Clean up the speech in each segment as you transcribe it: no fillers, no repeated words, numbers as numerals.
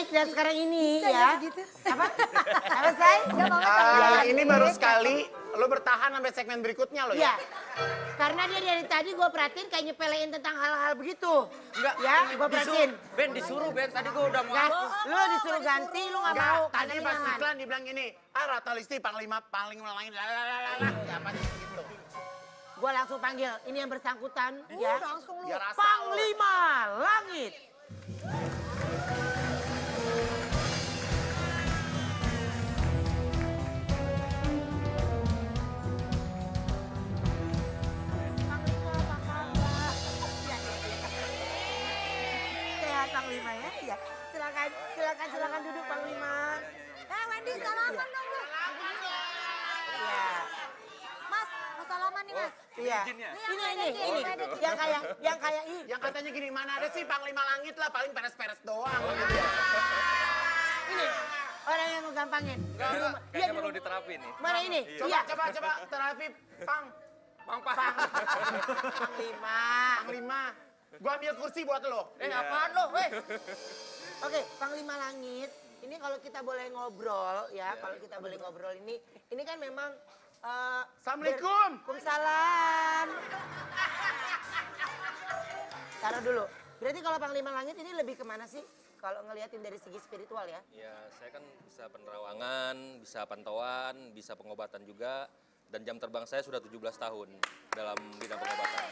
baik dan sekarang ini ya. Apa? Apa say? Gak mau sama Ini baru sekali lo bertahan sampai segmen berikutnya lo Iya. ya. Karena dia dari tadi gue perhatiin kayak nyepelein tentang hal-hal begitu. Enggak. Ya, gue perhatiin. Ben disuruh Ben, tadi gue udah Enggak, mau. lu disuruh ganti, lu gak Enggak, mau. tadi karena pas nyaman. iklan dibilang gini, Rata Listi panglima lain, lalalala. Ya apa sih gitu. Gue langsung panggil, ini yang bersangkutan ya. Langsung lu. Ya rasa lo. Panglima Langit. Panglima, apa kabar? Sehat Panglima ya? Iya. Silakan duduk Panglima. Wendy, salaman dong lu. Iya. Mas, mau salaman nih Mas. Iya. Ini. Yang kayak ih. Yang katanya gini, mana ada sih panglima langit lah, paling peres-peres doang. Ini orang yang ngegampangin. Enggak, kayaknya perlu diterapi nih. Mana ini? Coba terapi, Pang. Bang Pak. Panglima. Gua ambil kursi buat lo. Apaan lo? Oke, Panglima Langit. Ini kalau kita boleh ngobrol ya, kalau kita boleh ngobrol ini kan memang Assalamualaikum. Waalaikumsalam. Taruh dulu. Berarti kalau Panglima Langit ini lebih kemana sih? Kalau ngeliatin dari segi spiritual ya? Ya, saya kan bisa penerawangan, bisa pantauan, bisa pengobatan juga. Dan jam terbang saya sudah 17 tahun dalam bidang pengobatan.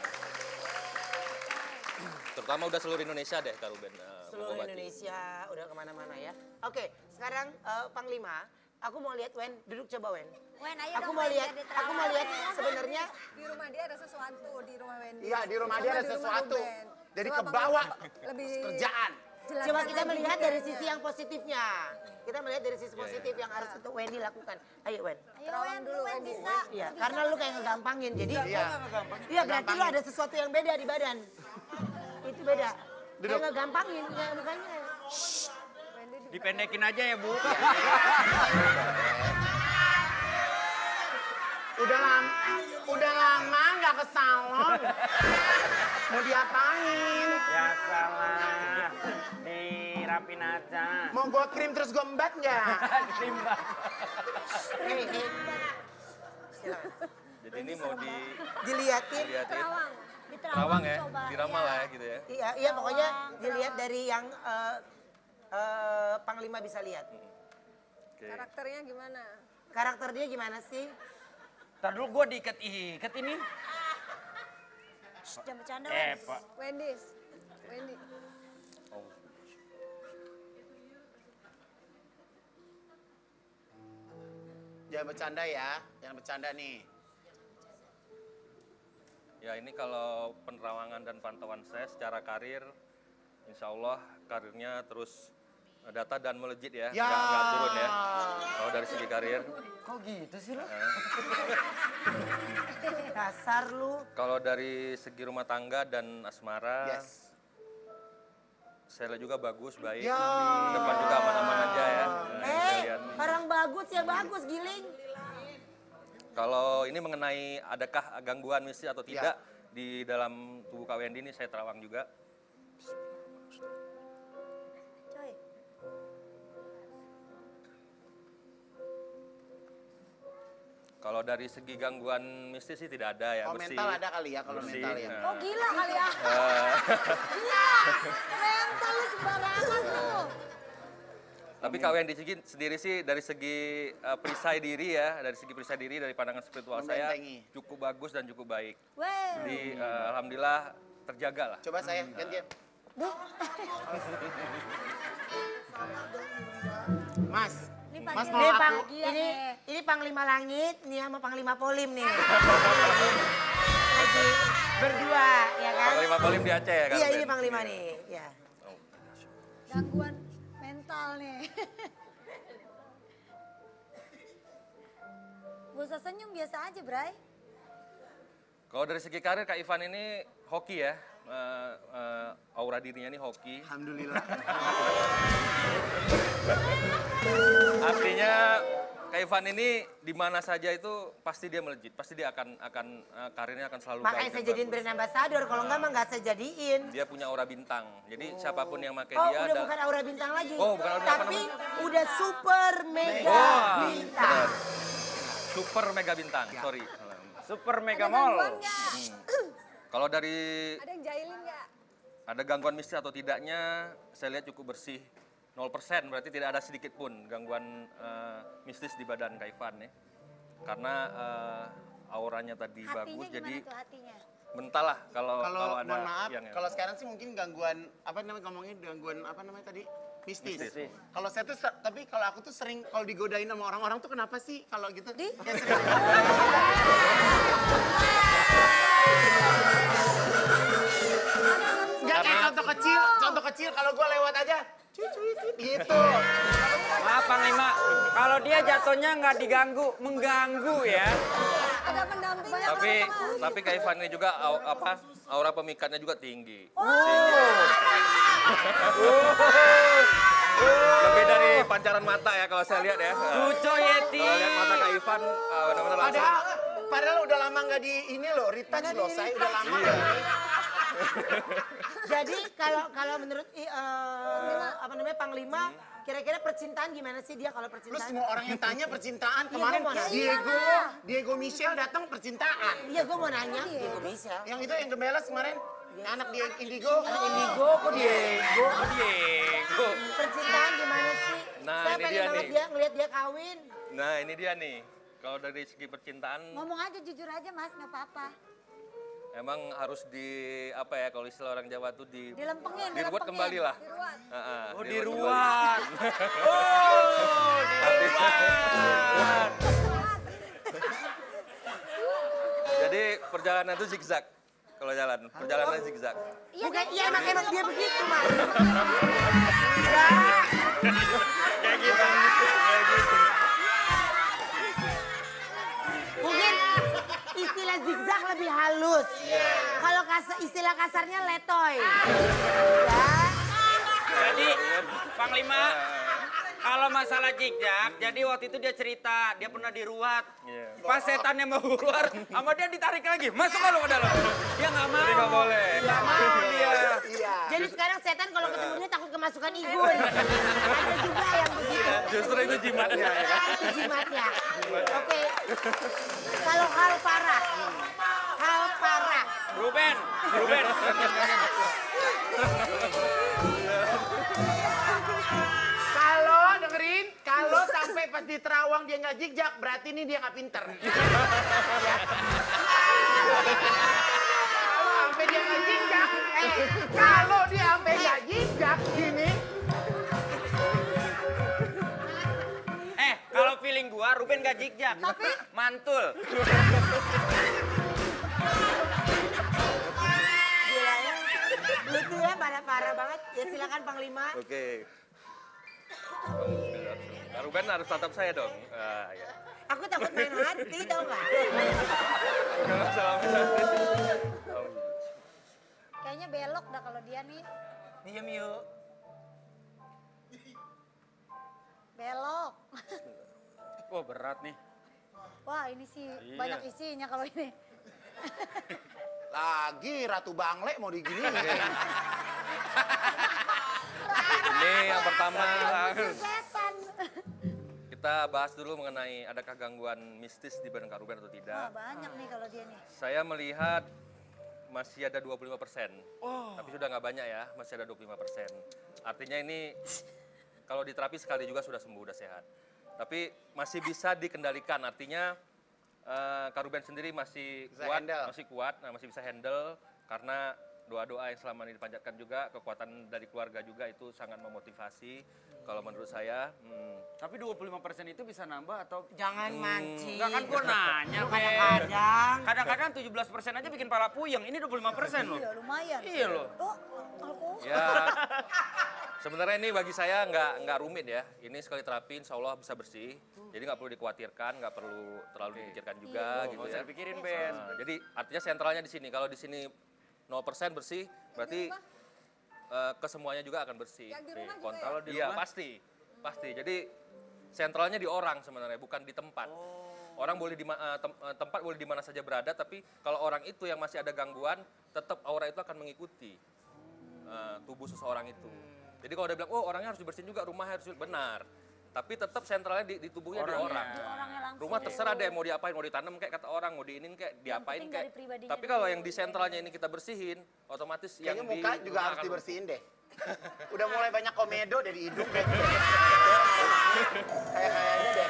Terutama udah seluruh Indonesia deh, Kak Ruben. Seluruh Indonesia, udah kemana-mana ya. Oke, sekarang Panglima, aku mau lihat Wen, duduk coba Wen. Wen, ayo Aku dong, mau Wen, lihat, biar diterawang. aku mau lihat sebenarnya Di rumah dia ada sesuatu, di rumah Wendy. Iya, di rumah dia Sama ada di rumah sesuatu. Ruben. Jadi Coba ke Bang bawah lebih kerjaan. jelaskan coba kita lagi melihat dari detailnya. sisi yang positifnya. Kita melihat dari sisi positif yang harus untuk Wendy lakukan. Ayo Wen. Ayo Wen, dulu, Wen Wendy. bisa. Iya, karena lu kayak ngegampangin. Jadi Iya. iya berarti lu ada sesuatu yang beda di badan. Itu beda. Duduk. Kayak ngegampangin kayak mukanya. Dipendekin aja ya, Bu. Udah lama nggak ke salon. Mau diapain? Ya salah, dirapin aja. Mau gua krim terus gua embat nggak? Timbang. Silakan. Jadi ini mau Dilihatin. dilihatin. Di Terawang ya, coba. diramal lah ya gitu ya. Iya pokoknya dilihat dari yang Panglima bisa lihat. Oke. Karakternya gimana? Karakter dia gimana sih? Ntar dulu gue diikat-ikat ini. Jangan bercanda Wen. Pak. Wendy. Jangan bercanda ya, jangan bercanda nih. Ya ini kalau penerawangan dan pantauan saya secara karir, insya Allah karirnya terus data dan melejit ya, Ya. nggak turun ya. Kalau dari segi karir. Kok gitu sih lo? Dasar lu. Kalau dari segi rumah tangga dan asmara, Yes. saya lihat juga bagus, baik. Ya. Di depan juga aman-aman aja ya. Nah, kita lihat. Orang bagus ya bagus Giling. Kalau ini mengenai adakah gangguan mistis atau Ya. tidak di dalam tubuh Kak Wendy ini saya terawang juga. Coy. Kalau dari segi gangguan mistis sih tidak ada ya, Kalau bersih. mental ada kali ya, kalau Bersih, mental ya. nah. Oh gila kali ya. Gila. Mental lu sembarangan lu. Tapi Kak Wendy sendiri sih dari segi perisai diri ya, dari segi perisai diri dari pandangan spiritual saya Membentengi. cukup bagus dan cukup baik. Weh. Jadi alhamdulillah terjaga lah. Coba saya gantian. Mas, Ini Mas pagi mau Ini, aku? ini Panglima Langit, nih sama Panglima Polim nih. Lagi berdua ya kan? Panglima Polim di Aceh ya kan? Iya Ben? ini Panglima nih. Ya. Oh. Gangguan mental nih. Gak usah senyum, biasa aja Bray. Kalau dari segi karir Kak Ivan ini hoki ya. Aura dirinya ini hoki. Alhamdulillah. Artinya Kak Ivan ini di mana saja itu pasti dia melejit, pasti dia akan karirnya akan selalu Makanya baik saya dan jadiin bagus. brand ambassador, kalau enggak mah enggak saya jadiin. Dia punya aura bintang. Jadi siapapun yang pakai Oh, dia udah bukan aura bintang lagi. Oh, bukan aura, Tapi apa udah super mega Wah, bintang. benar. Super mega bintang. Sorry. Super Mega Ada Mall. gangguan nggak? Kalau dari Ada yang jahilin nggak? ada gangguan mistis atau tidaknya, saya lihat cukup bersih. 0%, berarti tidak ada sedikit pun gangguan mistis di badan Kak Ivan ya. Karena auranya tadi bagus, jadi hatinya? mentah lah kalau Kalau ada mohon maaf, yang kalau sekarang sih mungkin gangguan apa namanya ngomongin gangguan apa namanya tadi mistis. Mistis. Kalau saya tuh tapi kalau aku tuh sering kalau digodain sama orang-orang tuh kenapa sih kalau gitu? Di? Ya, sering. Enggak kayak contoh kecil kalau gua lewat aja cuy gitu. Maaf Panglima, kalau dia jatuhnya nggak diganggu, mengganggu ya. Ada pendampingnya tapi Kak Ivan ini juga aura pemikatnya juga tinggi. Oh. Lebih dari pancaran mata ya kalau saya lihat ya. Cuco Yeti. Kalau lihat mata Kak Ivan benar-benar langsung. Padahal udah lama nggak di ini loh, retouch loh. Saya udah lama nggak di Jadi kalau menurut apa namanya Panglima, kira-kira percintaan gimana sih dia kalau Lu percintaan? semua orang yang tanya percintaan Iya, kemarin gua mau nanya. Diego Michelle datang percintaan. Iya, gue mau nanya. Diego bisa. Yang itu yang gemelas kemarin anak dia Indigo. Anak Indigo, kok Diego? Diego. Percintaan gimana sih? Nah, Saya ini pengen dia banget nih. dia ngeliat dia kawin. Nah ini dia nih. Kalau dari segi percintaan Ngomong aja jujur aja mas, nggak apa-apa. emang harus apa ya kalau istilah orang Jawa tuh Dilempengin, diruat dilempengin. kembali lah. Diruat. Oh, diruat diruat. Jadi perjalanan itu zigzag. Kalau jalan, perjalanan zigzag. Bukan, iya emang dia begitu, Mas. Kayak gitu. Mungkin istilah zigzag lebih halus. Kalau istilah kasarnya letoy. Ya. Jadi Panglima, kalau masalah zigzag, jadi waktu itu dia cerita, dia pernah diruat. Iya. Pas setannya mau keluar, sama dia ditarik lagi. Masuk kalau ke dalam. Dia nggak mau. Jadi nggak boleh. Nggak mau dia. Jadi sekarang setan kalau ketemu dia takut kemasukan igun. Ada juga yang begitu. Justru itu jimatnya ya kan. Itu jimatnya. Oke. Kalau hal parah. Hal parah. Ruben. Kalau dengerin, kalau sampai pas di Terawang dia nggak zigzag, berarti ini dia nggak pinter. Kalau sampai dia nggak zigzag, kalau dia sampai nggak zigzag gini, Kalau feeling gua, Ruben gak zigzag. Tapi mantul. Gila ya. Lucu ya, parah banget. Ya silakan Panglima. Oke. Kak Ruben harus tatap saya dong. Ya. Aku takut main hati, tau gak? Bukan masalah kayaknya belok dah kalau dia nih. Diem yuk. Belok. Wah berat nih. Wah ini sih Iya. banyak isinya kalau ini. lagi Ratu Bangle mau diginiin. Ini yang pertama. Setan. Kita bahas dulu mengenai adakah gangguan mistis di badan Kak Ruben atau Wah tidak. banyak nih kalau dia nih. Saya melihat masih ada 25%. Tapi sudah nggak banyak ya, masih ada 25%. Artinya ini kalau diterapi sekali juga sudah sembuh, sudah sehat. Tapi masih bisa dikendalikan, artinya Kak Ruben sendiri masih Bisa kuat, handle. masih bisa handle karena doa-doa yang selama ini dipanjatkan juga, kekuatan dari keluarga juga itu sangat memotivasi kalau menurut saya. Tapi 25% itu bisa nambah atau... Jangan mancing. Enggak kan gua nanya, Ben. Kadang-kadang. Kadang-kadang 17% aja bikin pala puyeng. Ini 25% loh. Iya lumayan. Iya loh. Oh alkohol. Ya, sebenarnya ini bagi saya nggak rumit ya. Ini sekali terapi, insya Allah bisa bersih. Jadi nggak perlu dikhawatirkan, nggak perlu terlalu dipikirkan juga gitu Nggak ya. usah dipikirin, Ben. Nah, jadi artinya sentralnya di sini. Kalau di sini 0% bersih, berarti kesemuanya juga akan bersih. Yang di rumah juga Kontrol ya? di rumah? Iya, pasti. Jadi sentralnya di orang sebenarnya, bukan di tempat. Orang boleh tempat boleh di mana saja berada, tapi kalau orang itu yang masih ada gangguan, tetap aura itu akan mengikuti tubuh seseorang itu. Jadi kalau dia bilang, oh orangnya harus dibersihin juga, rumahnya harus benar. Tapi tetap sentralnya di tubuhnya di orang. Orangnya langsung. Rumah terserah deh mau diapain, mau ditanam kayak kata orang, mau diinin kayak diapain penting kayak. dari pribadinya Tapi kalau yang di sentralnya ini kita bersihin, otomatis Kayaknya yang di muka juga rumah harus akan- dibersihin deh. Udah mulai banyak komedo dari hidung kayaknya. Kayaknya deh.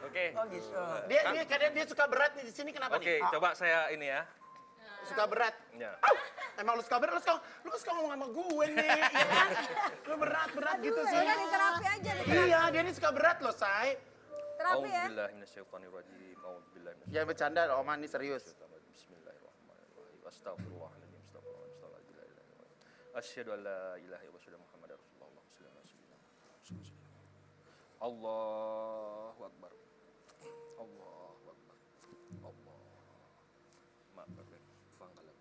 Oke. Oh gitu. Dia suka berat nih di sini kenapa Oke, nih? coba saya ini ya. Suka berat. Ya. Emang lu suka berat, lu suka ngomong sama gue nih, ya kan? Lu berat gitu sih. Udah di terapi aja nih. Iya, dia ini suka berat loh, Say. Terapi ya. Auzubillahiminasyaitonirrajim. Auzubillahiminasyaitonirrajim. Jangan bercanda, Oman ini serius. Bismillahirrahmanirrahim. Astagfirullahaladzim. Astagfirullahaladzim. Asyhadu an la ilaha illallah wa asyhadu anna Muhammadar Rasulullah. Allahumma shalli ala sayyidina Muhammad. Allahu Akbar. Allahu Akbar. Allah. Maaf, fangkalah.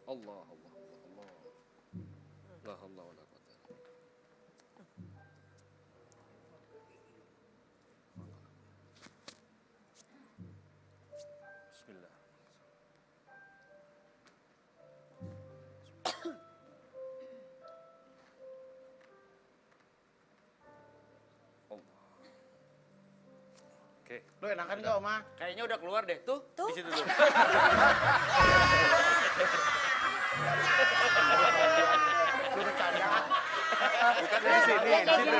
Allah, Allah, Allah. La haula wala quwwata illa billah. Bismillah. Allah. Oke. Lu enakan gak, Oma? Kayaknya udah keluar deh. Tuh, Tuh. di situ tuh. Lu bercanda. Bukan dari sini, di situ.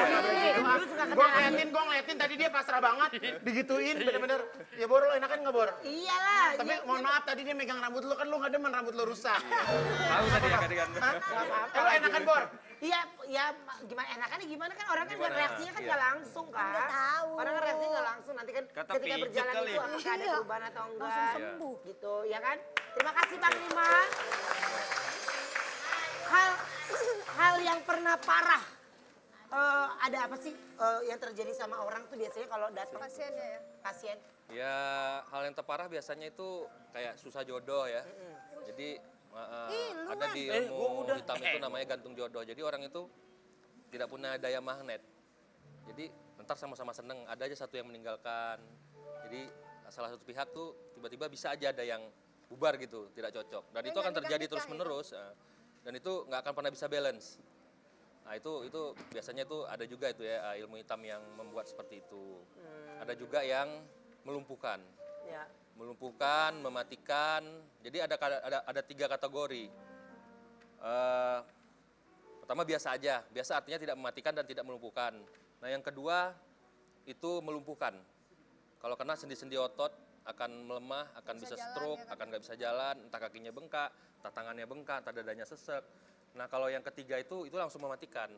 Gue ngeliatin tadi dia pasrah banget. Digituin, bener-bener. Ya Bor, lu enakan gak, Bor? Iyalah. Tapi mohon maaf, tadi dia megang rambut lu, kan lu gak demen rambut lu rusak. Tahu tadi ya tadi kan. Lu enakan, Bor? Iya, ya gimana enakannya gimana kan orang kan Gimana? reaksinya kan Iya. nggak langsung kan. Nggak tahu. Orang kan reaksinya nggak langsung nanti kan Kata ketika pijet berjalan kali. itu apakah ada Iya. perubahan atau enggak. Langsung sembuh. Gitu, ya kan? Terima kasih Panglima. Hal yang pernah parah ada apa sih yang terjadi sama orang tuh biasanya kalau datang Pasiennya ya. pasien? Ya hal yang terparah biasanya itu kayak susah jodoh ya. Jadi ada di ilmu hitam itu namanya gantung jodoh. Jadi orang itu tidak punya daya magnet. Jadi ntar sama-sama seneng, ada aja satu yang meninggalkan. Jadi salah satu pihak tuh tiba-tiba bisa aja ada yang bubar gitu, tidak cocok. Dan itu akan terjadi terus-menerus. Dan itu nggak akan pernah bisa balance. Nah itu biasanya itu ada juga itu ya ilmu hitam yang membuat seperti itu. Ada juga yang melumpuhkan. Ya. Melumpuhkan, mematikan. Jadi ada 3 kategori. Pertama biasa aja. Biasa artinya tidak mematikan dan tidak melumpuhkan. Nah yang kedua itu melumpuhkan. Kalau kena sendi-sendi otot akan melemah, akan bisa stroke, akan nggak bisa jalan, entah kakinya bengkak, entah tangannya bengkak, entah dadanya sesek. Nah kalau yang ketiga itu langsung mematikan.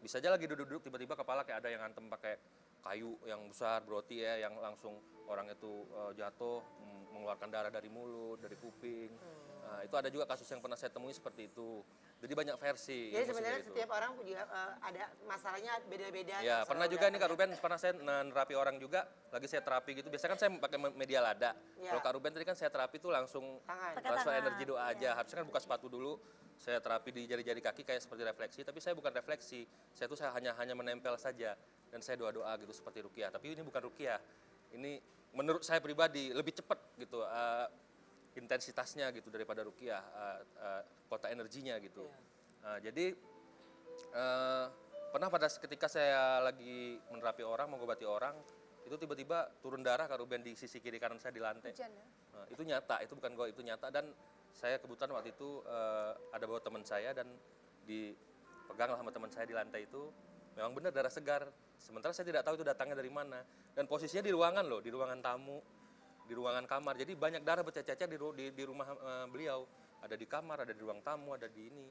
Bisa aja lagi duduk-duduk tiba-tiba kepala kayak ada yang ngantem pakai kayu yang besar berarti ya, yang langsung orang itu jatuh mengeluarkan darah dari mulut, dari kuping. Nah, itu ada juga kasus yang pernah saya temui seperti itu. Jadi banyak versi. Jadi ilmu sebenarnya sihir itu. setiap orang juga ada masalahnya beda-beda. Ya, pernah juga nih Kak Ruben, pernah saya nerapi orang juga, lagi saya terapi gitu. Biasanya kan saya pakai media lada. Ya. Kalau Kak Ruben tadi kan saya terapi tuh langsung Tangan. transfer tangan. energi doa aja. Harusnya kan buka sepatu dulu, saya terapi di jari-jari kaki kayak seperti refleksi, tapi saya bukan refleksi. Saya tuh hanya menempel saja dan saya doa-doa gitu seperti ruqyah. Tapi ini bukan ruqyah. Ini menurut saya pribadi lebih cepat gitu intensitasnya gitu daripada ruqyah, kota energinya gitu. Jadi pernah pada ketika saya lagi menerapi orang, mengobati orang, itu tiba-tiba turun darah Kak Ruben di sisi kiri kanan saya di lantai. Hujan ya. Nah, itu nyata, itu bukan itu nyata. Dan saya kebetulan waktu itu ada bawa teman saya dan dipegang sama teman saya di lantai itu, memang benar darah segar. Sementara saya tidak tahu itu datangnya dari mana. Dan posisinya di ruangan loh, di ruangan tamu, di ruangan kamar. Jadi banyak darah bercecer di rumah beliau. Ada di kamar, ada di ruang tamu, ada di ini.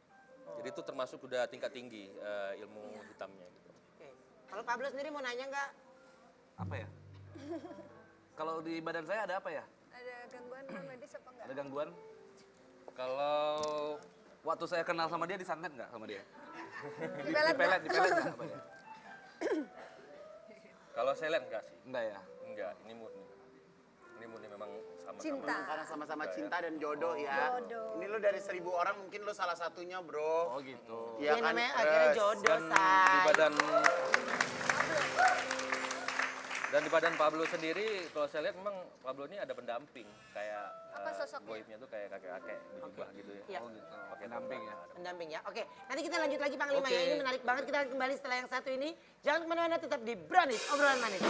Jadi itu termasuk udah tingkat tinggi ilmu hitamnya gitu. Oke. Kalau Pablo sendiri mau nanya nggak? Apa ya? Kalau di badan saya ada apa ya? Ada gangguan medis apa enggak? Ada gangguan? Kalau Waktu saya kenal sama dia disantet nggak sama dia? Dipelet nggak? Dipelet nggak sama dia? kalau saya lihat enggak sih? Enggak ya? Enggak, ini murni. Ini murni memang sama-sama. Cinta. Karena sama-sama cinta dan jodoh ya. Jodoh. Ini lu dari 1000 orang mungkin lu salah satunya, Bro. Oh gitu. Ya, Iya kan? namanya akhirnya Terus. jodoh, Dan di badan Pablo sendiri, kalau saya lihat memang Pablo ini ada pendamping, kayak Apa sosoknya? goibnya tuh kayak kakek-kakek berjubah gitu ya. Iya. Oh gitu. Pakai Pendamping ya. toga. Pendamping ya. Oke, nanti kita lanjut lagi Panglima Oke. ya. Ini menarik banget. Kita akan kembali setelah yang satu ini. Jangan kemana-mana, tetap di Brownies, obrolan manis.